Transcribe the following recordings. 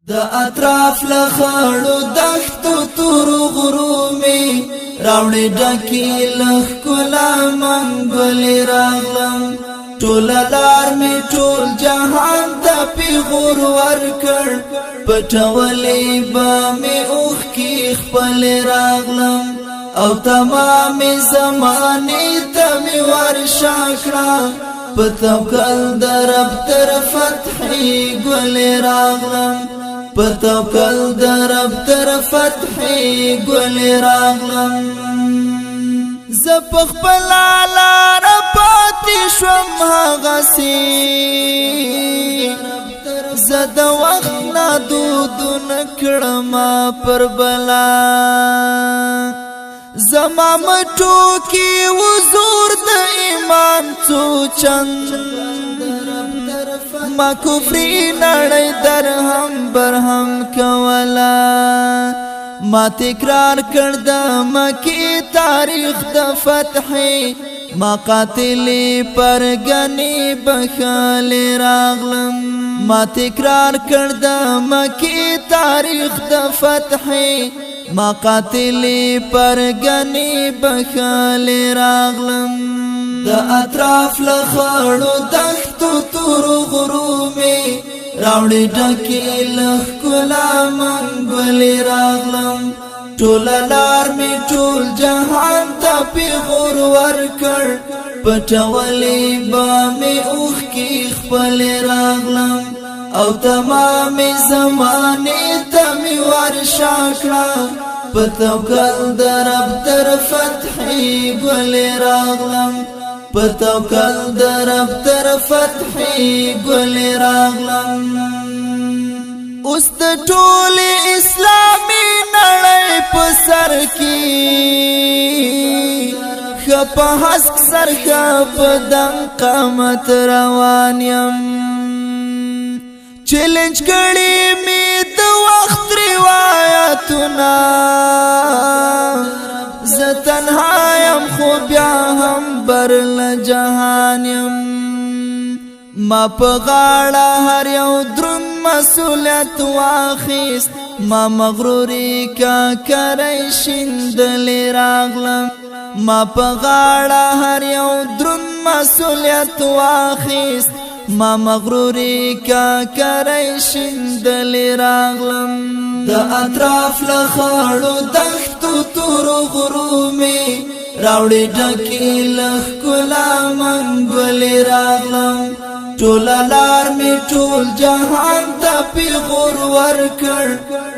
د اطراف لخړو دښتو تور غرومي راوړې ډکې لخ کلا منګولې راغلم ټول لار می ټول جهان ته پیغور ورکړ پټولې به می اوخ کی خپل راغلم او تمام زمانه ته می ورشا کړه پتوکل در رب تر فتحي ګل راغلم پتوکل در رب تر فتحي ګل راغلم زپخ پلالا رپاتی شوم هغسی زد وقت نادودو نکڑما پر بلا زما مټو کی وزور د ایمان څو چند ما کفری نړۍ درهم برهم کولا ما تکرار کړ د مکی تاریخ د فتح ما قاتلی پرګنی بخال راغلم ما تکرار کړ د مکی تاریخ د فتح ما قاتلی پرګنی بخال راغلم د اطراف لخړو دښتو تور غرومي راوړې ډکې لخ کلا منګولې راغلم ټول لار می ټول جهان ته پیغور ورکړ پټولې به می اوخ کی خپل راغلم او تمام زمانه ته می ورشا کړه پتوکل در رب تر فتحي ګل راغلم پتوکل در رب تر فتحي ګل راغلم اوس د ټول اسلامي نړۍ په سر کې خپ حسک سر خپ دم قامت روان يم چیلنج کړي می د وخت روایتونه ز تنها يم خو بیا هم برل جهان يم ما په غاړه هر یو درن مسؤلیت واخیست ما مغروری کا کرای شیندل راغلم ما په غاړه هر یو درن مسؤلیت واخیست ما مغروری کا کرای شیندل راغلم د اطراف لخړو دښتو تور غرومي راوړې ډکې لخ کلا منګولې راغلم ټول لار می ټول جهان ته پیغور ورکړ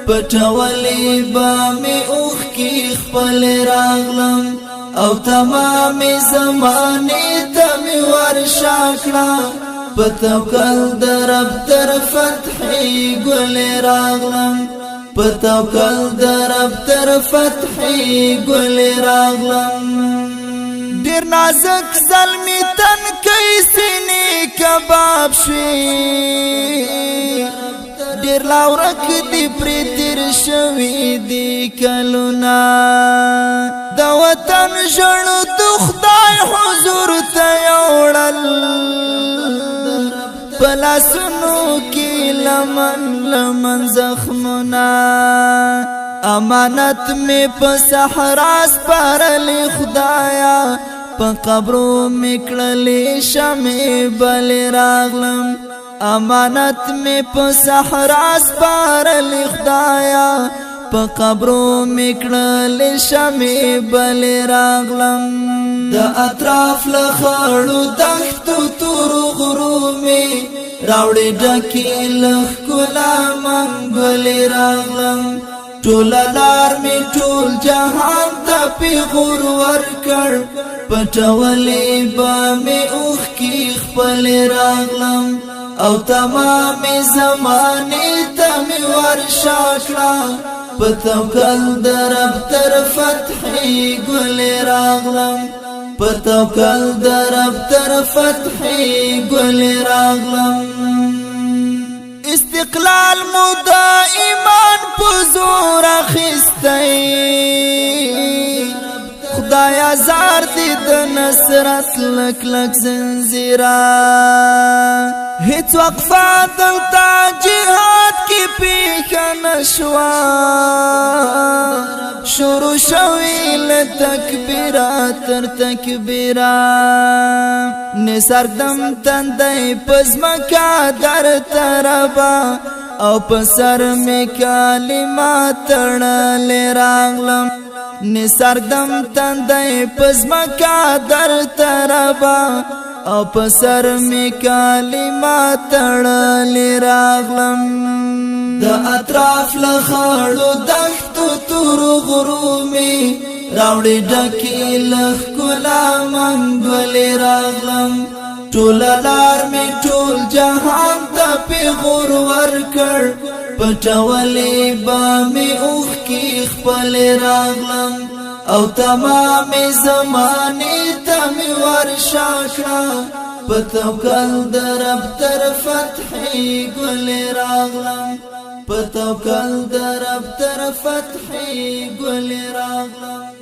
پټولې به می اوخ کی خپل راغلم او تمام زمانه ته می ورشا کړه پتوکل در رب تر فتحي ګل راغلم پتوکل در رب تر فتحي ګل راغلم ډیر نازک زلمی تن کوي سینې کباب شي ډیر لاورک دی پری تیر شوی دی کلونا د وطن ژړو د خدای حضور ته یوړل پلاسونو کی لمن لمن زخمنا امانت میں په صحرا سپارلی خدایا په قبرو میکړلې شمع بل راغلم امانت میں په صحرا سپارلی خدایا په قبرو میکړلې شمع بل راغلم د اطراف لخړو دښتو تور غرومي راوړې ډکې لخ کلا منګولې راغلم ټول لار می ټول جهان ته پیغور ورکړ پټولې به می اوخ کی خپل راغلم او تمام زمانه ته می ورشا کړه پتوکل در رب تر فتحي ګل راغلم پتوکل در رب تر فتحي ګل راغلم استقلال مو د ایمان په زور اخیستی خدایا زار دې د نصرت لک لک زنجیرا هیڅ وقفه دلته جهاد کې شوا شروع شوی لتکبیرات تر تکبیرات نسار دم تندی پزمکا در تربا او پسر می کلمات تړل راغلم نسار دم تندی پزمکا در تربا او پسر می کلمات تړل راغلم د اطراف لخړو دښتو تور غرومي راوړي ډکې لخ کلا منګولې راغلم ټول لار می ټول جهان ته پیغور ورکړ پټولې با می اوخ کی خپل راغلم او تمام زمانه ته می ورشاکړه پتوکل در رب تر فتحې ګل راغلم پتوکل در رب تر فتحې ګل راغلم